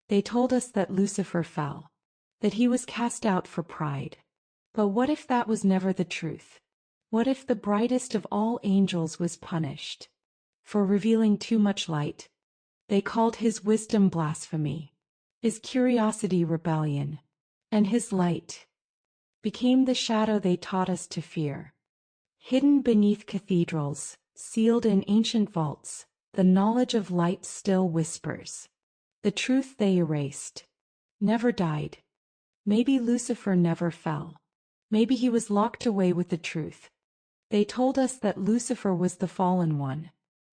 They told us that Lucifer fell, that he was cast out for pride. But what if that was never the truth? What if the brightest of all angels was punished for revealing too much light? They called his wisdom blasphemy, his curiosity rebellion, and his light became the shadow they taught us to fear. Hidden beneath cathedrals, sealed in ancient vaults, the knowledge of light still whispers. The truth they erased never died. Maybe Lucifer never fell. Maybe he was locked away with the truth. They told us that Lucifer was the fallen one,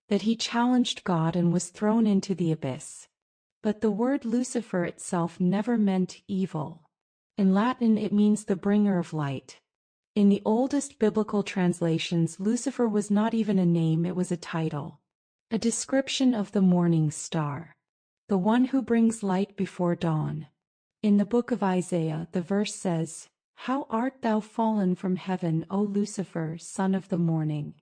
that he challenged God and was thrown into the abyss. But the word Lucifer itself never meant evil. In Latin it means the bringer of light. In the oldest biblical translations, Lucifer was not even a name, it was a title, a description of the morning star, the one who brings light before dawn. In the book of Isaiah, the verse says, "How art thou fallen from heaven, O Lucifer, son of the morning?"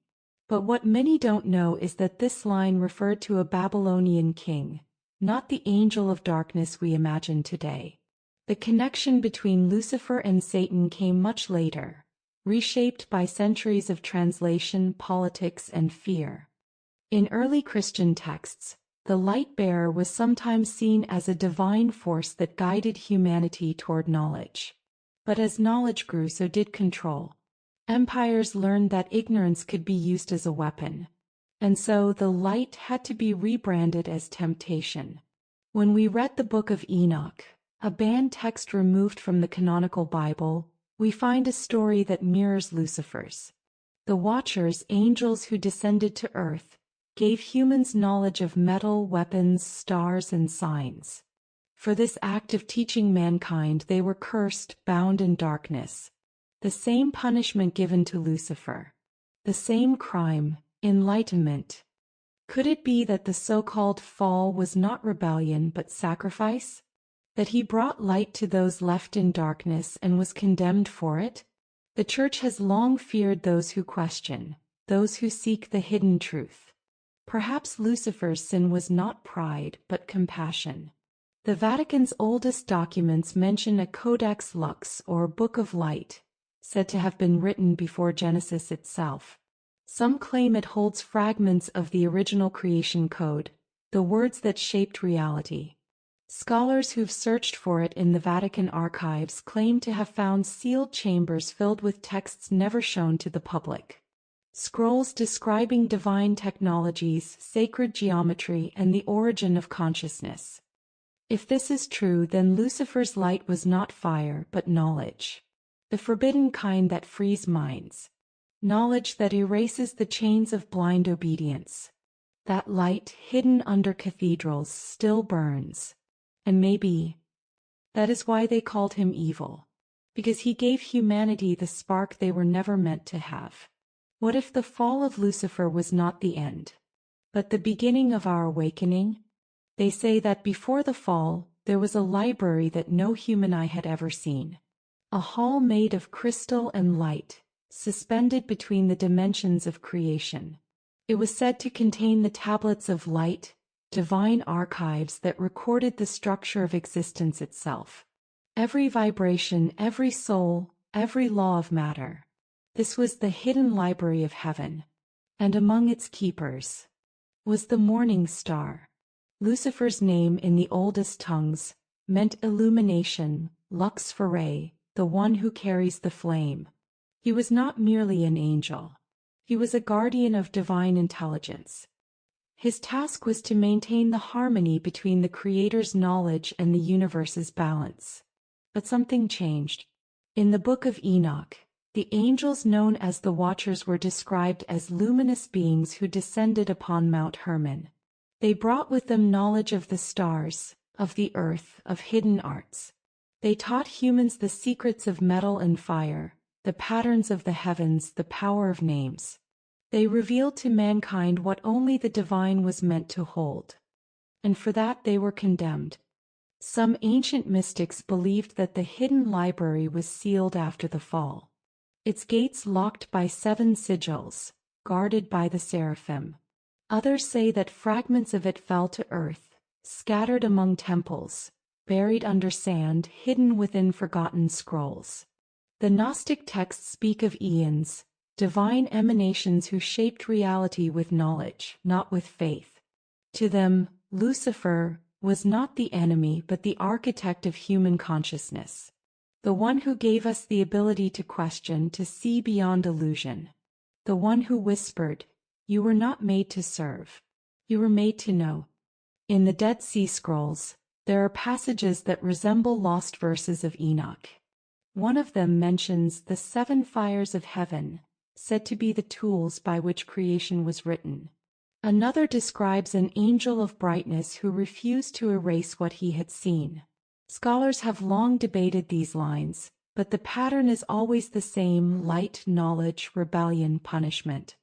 But what many don't know is that this line referred to a Babylonian king, not the angel of darkness we imagine today. The connection between Lucifer and Satan came much later, reshaped by centuries of translation, politics, and fear. In early Christian texts, the light-bearer was sometimes seen as a divine force that guided humanity toward knowledge. But as knowledge grew, so did control. Empires learned that ignorance could be used as a weapon. And so the light had to be rebranded as temptation. When we read the Book of Enoch, a banned text removed from the canonical Bible, we find a story that mirrors Lucifer's. The Watchers, angels who descended to earth, gave humans knowledge of metal, weapons, stars, and signs. For this act of teaching mankind, they were cursed, bound in darkness. The same punishment given to Lucifer. The same crime, enlightenment. Could it be that the so-called fall was not rebellion but sacrifice? That he brought light to those left in darkness and was condemned for it? The Church has long feared those who question, those who seek the hidden truth. Perhaps Lucifer's sin was not pride but compassion. The Vatican's oldest documents mention a Codex Lux or Book of Light, said to have been written before Genesis itself. Some claim it holds fragments of the original creation code, the words that shaped reality. Scholars who've searched for it in the Vatican archives claim to have found sealed chambers filled with texts never shown to the public. Scrolls describing divine technologies, sacred geometry, and the origin of consciousness. If this is true, then Lucifer's light was not fire but knowledge. The forbidden kind that frees minds. Knowledge that erases the chains of blind obedience. That light, hidden under cathedrals, still burns. And maybe that is why they called him evil. Because he gave humanity the spark they were never meant to have. What if the fall of Lucifer was not the end, but the beginning of our awakening? They say that before the fall, there was a library that no human eye had ever seen. A hall made of crystal and light, suspended between the dimensions of creation. It was said to contain the tablets of light, divine archives that recorded the structure of existence itself. Every vibration, every soul, every law of matter. This was the hidden library of heaven. And among its keepers was the morning star. Lucifer's name in the oldest tongues meant illumination, LUCIFER'S, the one who carries the flame. He was not merely an angel. He was a guardian of divine intelligence. His task was to maintain the harmony between the Creator's knowledge and the universe's balance. But something changed. In the Book of Enoch, the angels known as the Watchers were described as luminous beings who descended upon Mount Hermon. They brought with them knowledge of the stars, of the earth, of hidden arts. They taught humans the secrets of metal and fire, the patterns of the heavens, the power of names. They revealed to mankind what only the divine was meant to hold. And for that they were condemned. Some ancient mystics believed that the hidden library was sealed after the fall. Its gates locked by 7 sigils, guarded by the seraphim. Others say that fragments of it fell to earth, scattered among temples, buried under sand, hidden within forgotten scrolls. The Gnostic texts speak of eons, divine emanations who shaped reality with knowledge, not with faith. To them, Lucifer was not the enemy but the architect of human consciousness. The one who gave us the ability to question, to see beyond illusion. The one who whispered, "You were not made to serve. You were made to know." In the Dead Sea Scrolls, there are passages that resemble lost verses of Enoch. One of them mentions the 7 fires of heaven, said to be the tools by which creation was written. Another describes an angel of brightness who refused to erase what he had seen. Scholars have long debated these lines, but the pattern is always the same: light, knowledge, rebellion, punishment.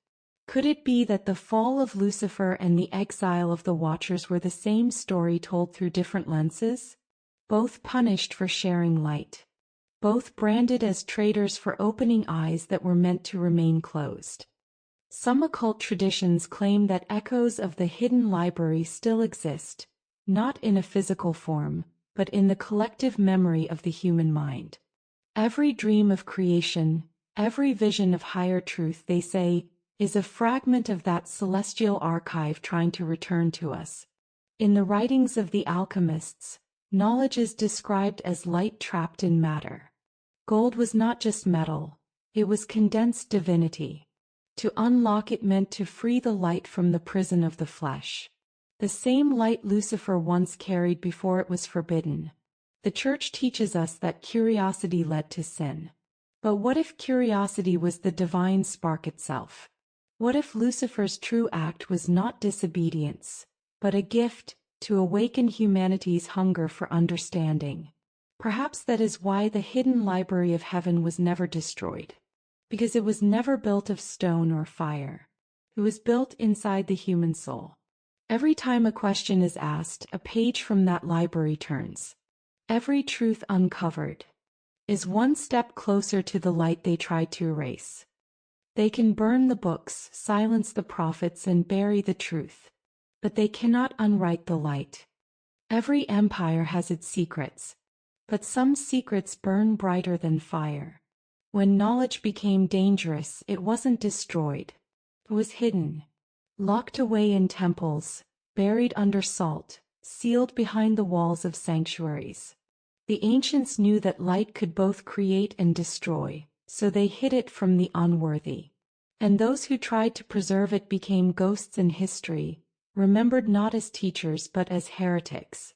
Could it be that the fall of Lucifer and the exile of the Watchers were the same story told through different lenses? Both punished for sharing light. Both branded as traitors for opening eyes that were meant to remain closed. Some occult traditions claim that echoes of the hidden library still exist, not in a physical form, but in the collective memory of the human mind. Every dream of creation, every vision of higher truth, they say, is a fragment of that celestial archive trying to return to us. In the writings of the alchemists, knowledge is described as light trapped in matter. Gold was not just metal, it was condensed divinity. To unlock it meant to free the light from the prison of the flesh. The same light Lucifer once carried before it was forbidden. The Church teaches us that curiosity led to sin. But what if curiosity was the divine spark itself? What if Lucifer's true act was not disobedience, but a gift to awaken humanity's hunger for understanding? Perhaps that is why the hidden library of heaven was never destroyed. Because it was never built of stone or fire. It was built inside the human soul. Every time a question is asked, a page from that library turns. Every truth uncovered is one step closer to the light they tried to erase. They can burn the books, silence the prophets, and bury the truth. But they cannot unwrite the light. Every empire has its secrets. But some secrets burn brighter than fire. When knowledge became dangerous, it wasn't destroyed. It was hidden. Locked away in temples, buried under salt, sealed behind the walls of sanctuaries. The ancients knew that light could both create and destroy, so they hid it from the unworthy. And those who tried to preserve it became ghosts in history, remembered not as teachers but as heretics.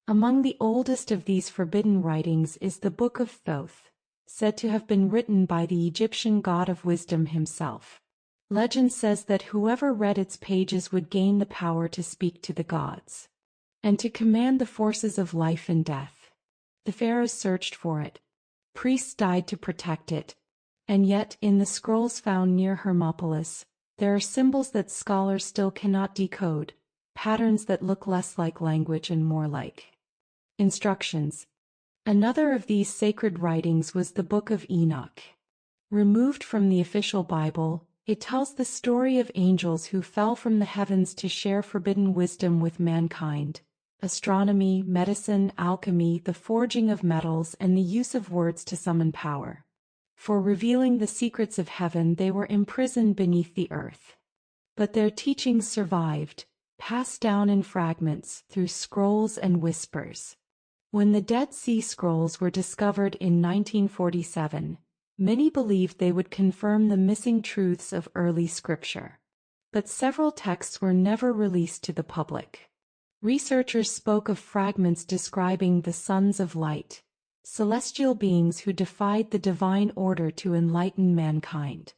Among the oldest of these forbidden writings is the Book of Thoth, said to have been written by the Egyptian god of wisdom himself. Legend says that whoever read its pages would gain the power to speak to the gods, and to command the forces of life and death. The pharaohs searched for it. Priests died to protect it. And yet, in the scrolls found near Hermopolis, there are symbols that scholars still cannot decode, patterns that look less like language and more like instructions. Another of these sacred writings was the Book of Enoch. Removed from the official Bible, it tells the story of angels who fell from the heavens to share forbidden wisdom with mankind: astronomy, medicine, alchemy, the forging of metals, and the use of words to summon power. For revealing the secrets of heaven, they were imprisoned beneath the earth. But their teachings survived, passed down in fragments through scrolls and whispers. When the Dead Sea Scrolls were discovered in 1947, many believed they would confirm the missing truths of early scripture. But several texts were never released to the public. Researchers spoke of fragments describing the sons of light, celestial beings who defied the divine order to enlighten mankind.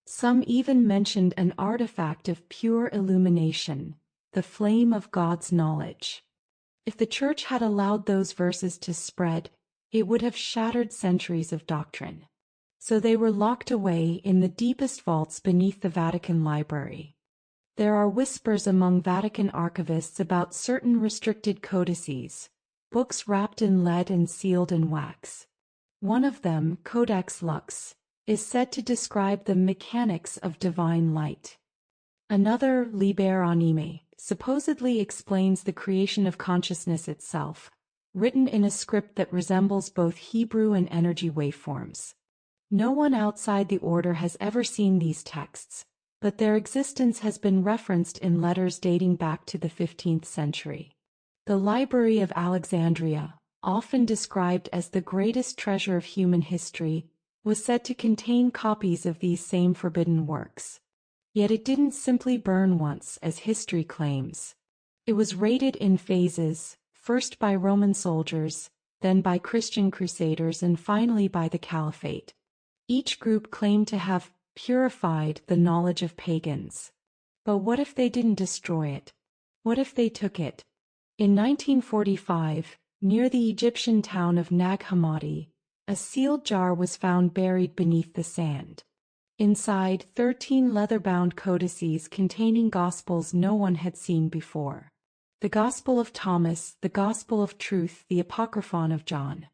Some even mentioned an artifact of pure illumination, the flame of God's knowledge. If the Church had allowed those verses to spread, it would have shattered centuries of doctrine. So they were locked away in the deepest vaults beneath the Vatican library. There are whispers among Vatican archivists about certain restricted codices, books wrapped in lead and sealed in wax. One of them, Codex Lux, is said to describe the mechanics of divine light. Another, Liber Anime, supposedly explains the creation of consciousness itself, written in a script that resembles both Hebrew and energy waveforms. No one outside the order has ever seen these texts, but their existence has been referenced in letters dating back to the 15th century. The Library of Alexandria, often described as the greatest treasure of human history, was said to contain copies of these same forbidden works. Yet it didn't simply burn once, as history claims. It was raided in phases, first by Roman soldiers, then by Christian crusaders, and finally by the Caliphate. Each group claimed to have purified the knowledge of pagans. But what if they didn't destroy it? What if they took it? In 1945, near the Egyptian town of Nag Hammadi, a sealed jar was found buried beneath the sand. Inside, 13 leather-bound codices containing Gospels no one had seen before. The Gospel of Thomas, the Gospel of Truth, the Apocryphon of John.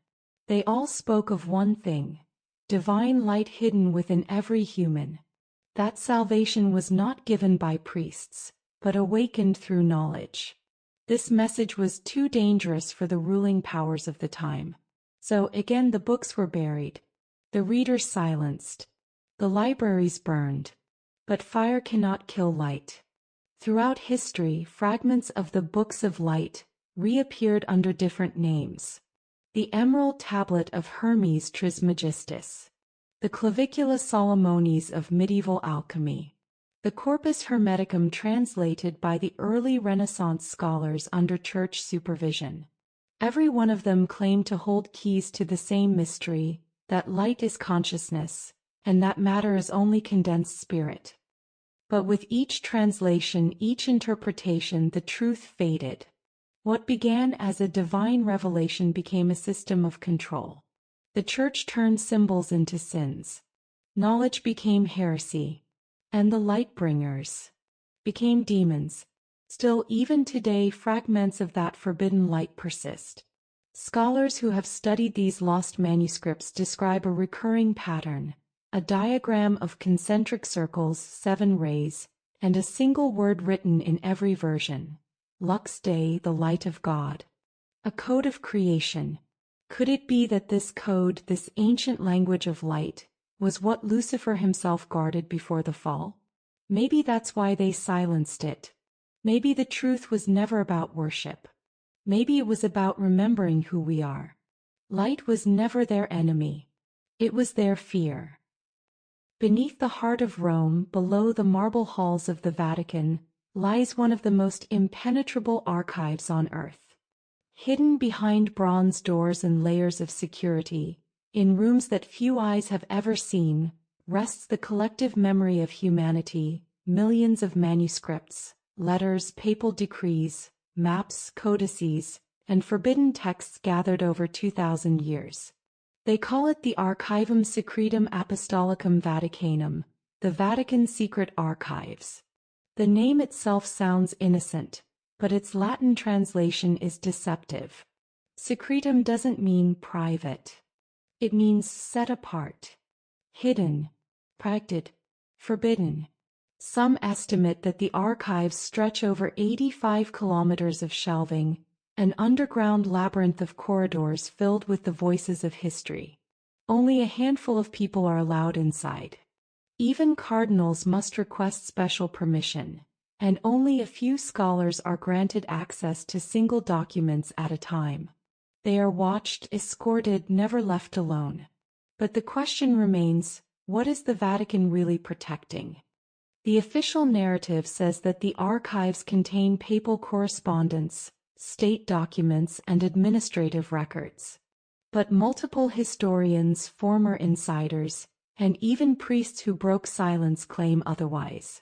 They all spoke of one thing: divine light hidden within every human. That salvation was not given by priests, but awakened through knowledge. This message was too dangerous for the ruling powers of the time. So again the books were buried, the readers silenced, the libraries burned. But fire cannot kill light. Throughout history, fragments of the Books of Light reappeared under different names. The Emerald Tablet of Hermes Trismegistus, the Clavicula Solomonis of medieval alchemy, the Corpus Hermeticum translated by the early Renaissance scholars under church supervision. Every one of them claimed to hold keys to the same mystery, that light is consciousness, and that matter is only condensed spirit. But with each translation, each interpretation, the truth faded. What began as a divine revelation became a system of control. The church turned symbols into sins. Knowledge became heresy. And the light-bringers became demons. Still, even today, fragments of that forbidden light persist. Scholars who have studied these lost manuscripts describe a recurring pattern: a diagram of concentric circles, 7 rays, and a single word written in every version: Lux Dei, the light of God. A code of creation. Could it be that this code, this ancient language of light, was what Lucifer himself guarded before the fall? Maybe that's why they silenced it. Maybe the truth was never about worship. Maybe it was about remembering who we are. Light was never their enemy. It was their fear. Beneath the heart of Rome, below the marble halls of the Vatican, lies one of the most impenetrable archives on earth. Hidden behind bronze doors and layers of security, in rooms that few eyes have ever seen, rests the collective memory of humanity: millions of manuscripts, letters, papal decrees, maps, codices, and forbidden texts gathered over 2,000 years. They call it the Archivum Secretum Apostolicum Vaticanum, the Vatican Secret Archives. The name itself sounds innocent, but its Latin translation is deceptive. Secretum doesn't mean private. It means set apart, hidden, protected, forbidden. Some estimate that the archives stretch over 85 kilometers of shelving, an underground labyrinth of corridors filled with the voices of history. Only a handful of people are allowed inside. Even cardinals must request special permission, and only a few scholars are granted access to single documents at a time. They are watched, escorted, never left alone. But the question remains, what is the Vatican really protecting? The official narrative says that the archives contain papal correspondence, state documents, and administrative records. But multiple historians, former insiders, and even priests who broke silence claim otherwise.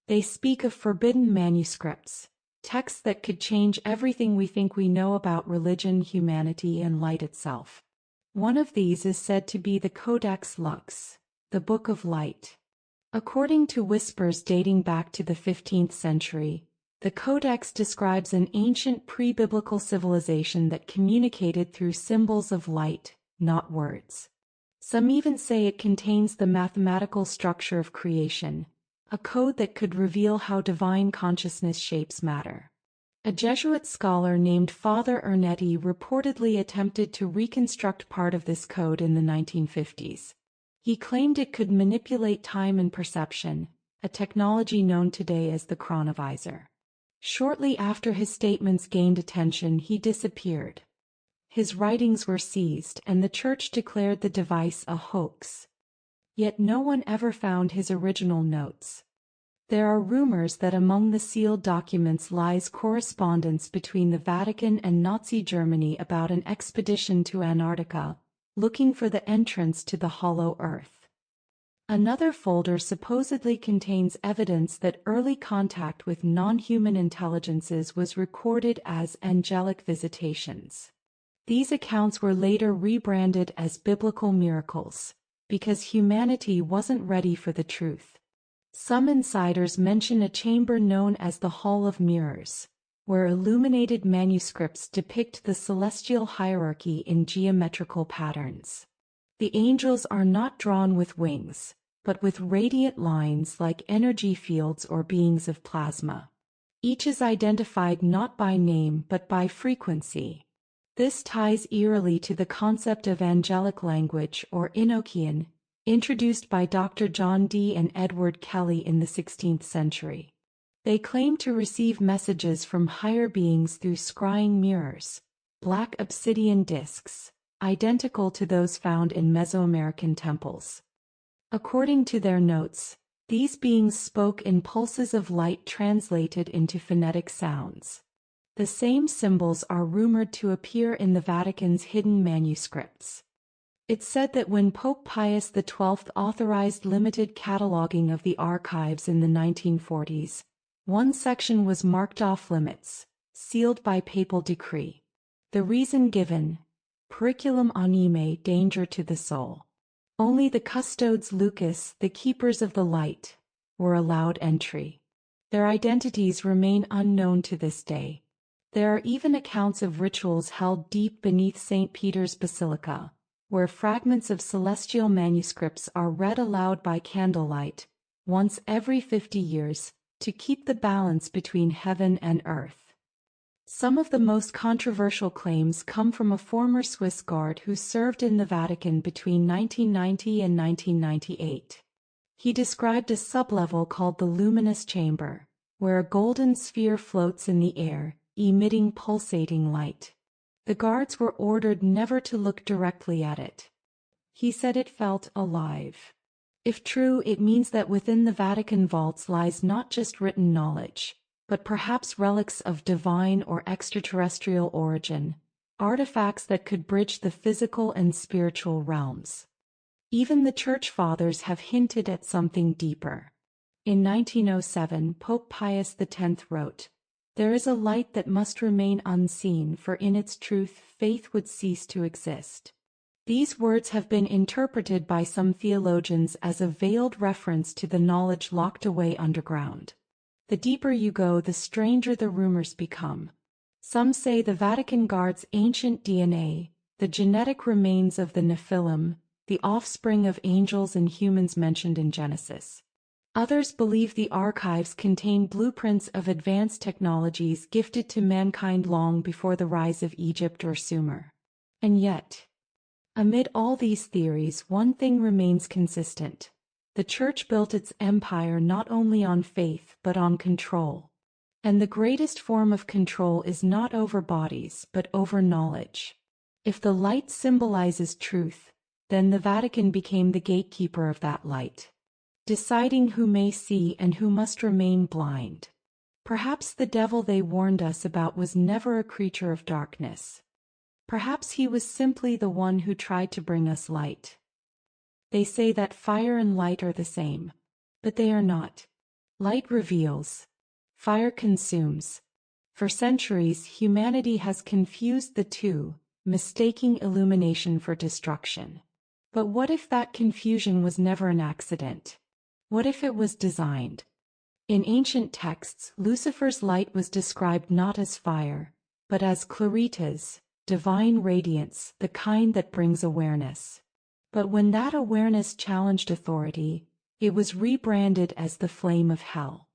They speak of forbidden manuscripts, texts that could change everything we think we know about religion, humanity, and light itself. One of these is said to be the Codex Lux, the Book of Light. According to whispers dating back to the 15th century, the Codex describes an ancient pre-biblical civilization that communicated through symbols of light, not words. Some even say it contains the mathematical structure of creation, a code that could reveal how divine consciousness shapes matter. A Jesuit scholar named Father Ernetti reportedly attempted to reconstruct part of this code in the 1950s. He claimed it could manipulate time and perception, a technology known today as the chronovisor. Shortly after his statements gained attention, he disappeared. His writings were seized, and the Church declared the device a hoax. Yet no one ever found his original notes. There are rumors that among the sealed documents lies correspondence between the Vatican and Nazi Germany about an expedition to Antarctica, looking for the entrance to the hollow earth. Another folder supposedly contains evidence that early contact with non-human intelligences was recorded as angelic visitations. These accounts were later rebranded as biblical miracles, because humanity wasn't ready for the truth. Some insiders mention a chamber known as the Hall of Mirrors, where illuminated manuscripts depict the celestial hierarchy in geometrical patterns. The angels are not drawn with wings, but with radiant lines like energy fields or beings of plasma. Each is identified not by name but by frequency. This ties eerily to the concept of angelic language or Enochian, introduced by Dr. John Dee and Edward Kelly in the 16th century. They claim to receive messages from higher beings through scrying mirrors, black obsidian discs, identical to those found in Mesoamerican temples. According to their notes, these beings spoke in pulses of light translated into phonetic sounds. The same symbols are rumored to appear in the Vatican's hidden manuscripts. It's said that when Pope Pius XII authorized limited cataloging of the archives in the 1940s, one section was marked off limits, sealed by papal decree. The reason given: periculum anime, danger to the soul. Only the custodes lucus, the keepers of the light, were allowed entry. Their identities remain unknown to this day. There are even accounts of rituals held deep beneath St. Peter's Basilica, where fragments of celestial manuscripts are read aloud by candlelight, once every 50 years, to keep the balance between heaven and earth. Some of the most controversial claims come from a former Swiss guard who served in the Vatican between 1990 and 1998. He described a sublevel called the luminous chamber, where a golden sphere floats in the air, emitting pulsating light. The guards were ordered never to look directly at it. He said it felt alive. If true, it means that within the Vatican vaults lies not just written knowledge, but perhaps relics of divine or extraterrestrial origin, artifacts that could bridge the physical and spiritual realms. Even the Church Fathers have hinted at something deeper. In 1907, Pope Pius X wrote, "There is a light that must remain unseen, for in its truth faith would cease to exist." These words have been interpreted by some theologians as a veiled reference to the knowledge locked away underground. The deeper you go, the stranger the rumors become. Some say the Vatican guards ancient DNA, the genetic remains of the Nephilim, the offspring of angels and humans mentioned in Genesis. Others believe the archives contain blueprints of advanced technologies gifted to mankind long before the rise of Egypt or Sumer. And yet, amid all these theories, one thing remains consistent. The Church built its empire not only on faith but on control. And the greatest form of control is not over bodies but over knowledge. If the light symbolizes truth, then the Vatican became the gatekeeper of that light, deciding who may see and who must remain blind. Perhaps the devil they warned us about was never a creature of darkness. Perhaps he was simply the one who tried to bring us light. They say that fire and light are the same, but they are not. Light reveals, fire consumes. For centuries, humanity has confused the two, mistaking illumination for destruction. But what if that confusion was never an accident? What if it was designed? In ancient texts, Lucifer's light was described not as fire, but as claritas, divine radiance, the kind that brings awareness. But when that awareness challenged authority, it was rebranded as the flame of hell.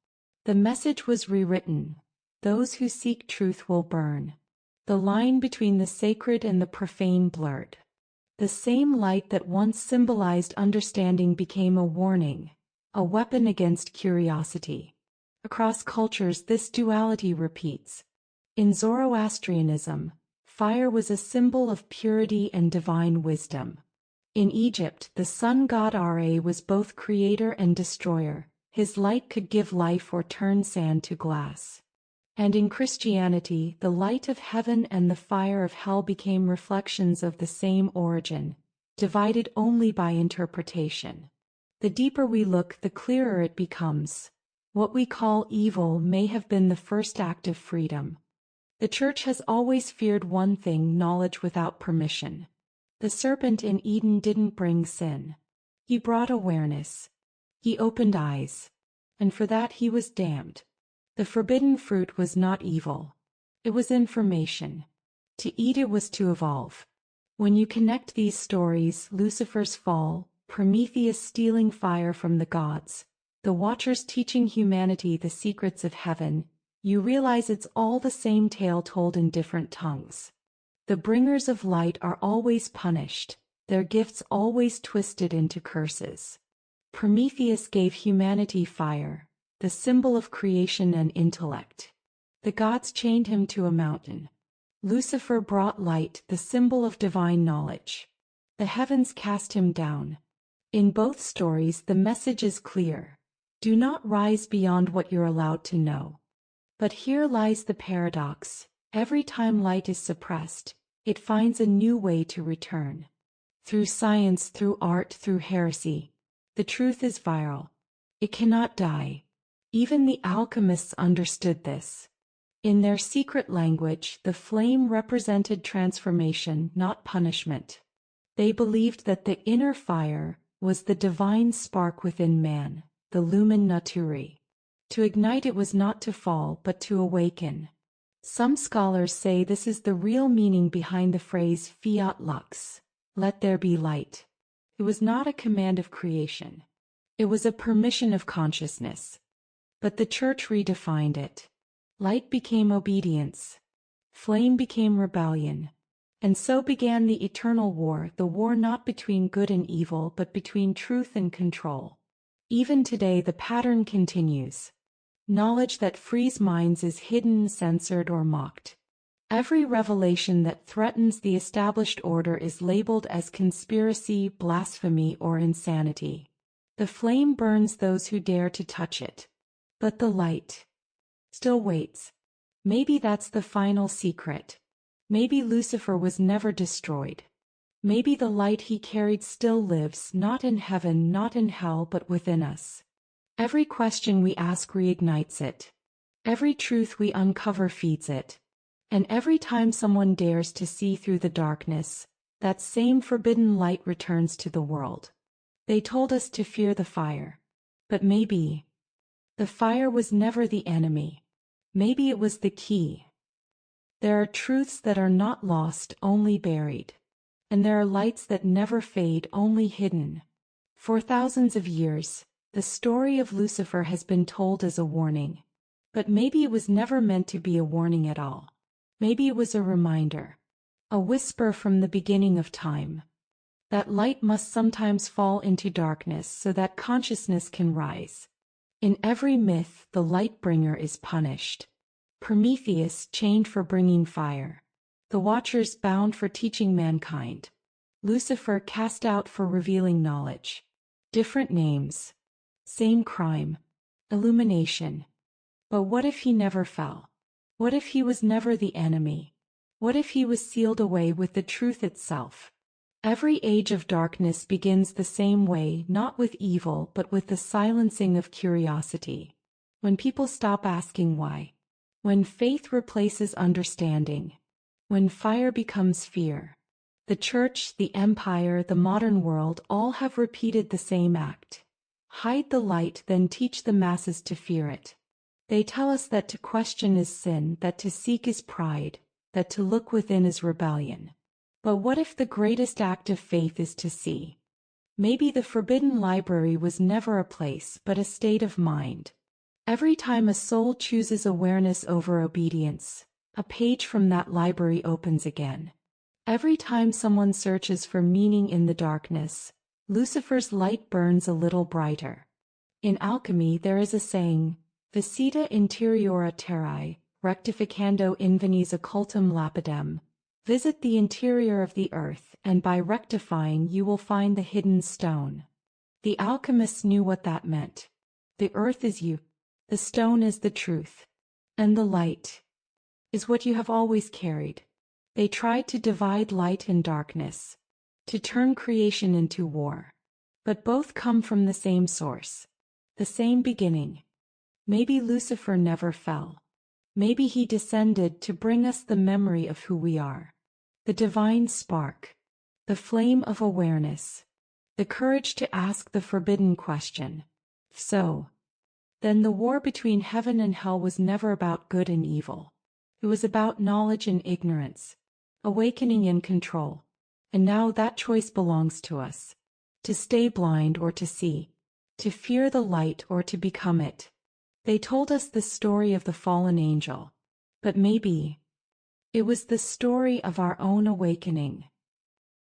The message was rewritten. those who seek truth will burn. The line between the sacred and the profane blurred. The same light that once symbolized understanding became a warning, a weapon against curiosity. Across cultures, this duality repeats. In Zoroastrianism, fire was a symbol of purity and divine wisdom. In Egypt, the sun god Ra was both creator and destroyer. His light could give life or turn sand to glass. And in Christianity, the light of heaven and the fire of hell became reflections of the same origin, divided only by interpretation. The deeper we look, the clearer it becomes. What we call evil may have been the first act of freedom. The Church has always feared one thing: knowledge without permission. The serpent in Eden didn't bring sin. He brought awareness. He opened eyes. And for that he was damned. The forbidden fruit was not evil. It was information. To eat it was to evolve. When you connect these stories, Lucifer's fall, Prometheus stealing fire from the gods, the Watchers teaching humanity the secrets of heaven, you realize it's all the same tale told in different tongues. The bringers of light are always punished, their gifts always twisted into curses. Prometheus gave humanity fire, the symbol of creation and intellect. The gods chained him to a mountain. Lucifer brought light, the symbol of divine knowledge. The heavens cast him down. In both stories, the message is clear. Do not rise beyond what you're allowed to know. But here lies the paradox. Every time light is suppressed, it finds a new way to return. Through science, through art, through heresy. The truth is viral. It cannot die. Even the alchemists understood this. In their secret language, the flame represented transformation, not punishment. They believed that the inner fire was the divine spark within man, the lumen naturae. To ignite it was not to fall, but to awaken. Some scholars say this is the real meaning behind the phrase fiat lux, let there be light. It was not a command of creation. It was a permission of consciousness. But the Church redefined it. Light became obedience. Flame became rebellion. And so began the eternal war, the war not between good and evil, but between truth and control. Even today the pattern continues. Knowledge that frees minds is hidden, censored, or mocked. Every revelation that threatens the established order is labeled as conspiracy, blasphemy, or insanity. The flame burns those who dare to touch it. But the light still waits. Maybe that's the final secret. Maybe Lucifer was never destroyed. Maybe the light he carried still lives, not in heaven, not in hell, but within us. Every question we ask reignites it. Every truth we uncover feeds it. And every time someone dares to see through the darkness, that same forbidden light returns to the world. They told us to fear the fire. But maybe the fire was never the enemy. Maybe it was the key. There are truths that are not lost, only buried. And there are lights that never fade, only hidden. For thousands of years, the story of Lucifer has been told as a warning. But maybe it was never meant to be a warning at all. Maybe it was a reminder. A whisper from the beginning of time. That light must sometimes fall into darkness so that consciousness can rise. In every myth, the light bringer is punished. Prometheus chained for bringing fire. The Watchers bound for teaching mankind. Lucifer cast out for revealing knowledge. Different names. Same crime. Illumination. But what if he never fell? What if he was never the enemy? What if he was sealed away with the truth itself? Every age of darkness begins the same way, not with evil, but with the silencing of curiosity. When people stop asking why. When faith replaces understanding. When fire becomes fear. The Church, the Empire, the modern world all have repeated the same act. Hide the light, then teach the masses to fear it. They tell us that to question is sin, that to seek is pride, that to look within is rebellion. But what if the greatest act of faith is to see? Maybe the forbidden library was never a place, but a state of mind. Every time a soul chooses awareness over obedience, a page from that library opens again. Every time someone searches for meaning in the darkness, Lucifer's light burns a little brighter. In alchemy there is a saying, Visita interiora terrae, rectificando invenis occultum lapidem. Visit the interior of the earth, and by rectifying you will find the hidden stone. The alchemists knew what that meant. The earth is you. The stone is the truth. And the light is what you have always carried. They tried to divide light and darkness, to turn creation into war. But both come from the same source, the same beginning. Maybe Lucifer never fell. Maybe he descended to bring us the memory of who we are. The divine spark. The flame of awareness. The courage to ask the forbidden question. So, then the war between heaven and hell was never about good and evil. It was about knowledge and ignorance, awakening and control. And now that choice belongs to us. To stay blind or to see. To fear the light or to become it. They told us the story of the fallen angel. But maybe it was the story of our own awakening.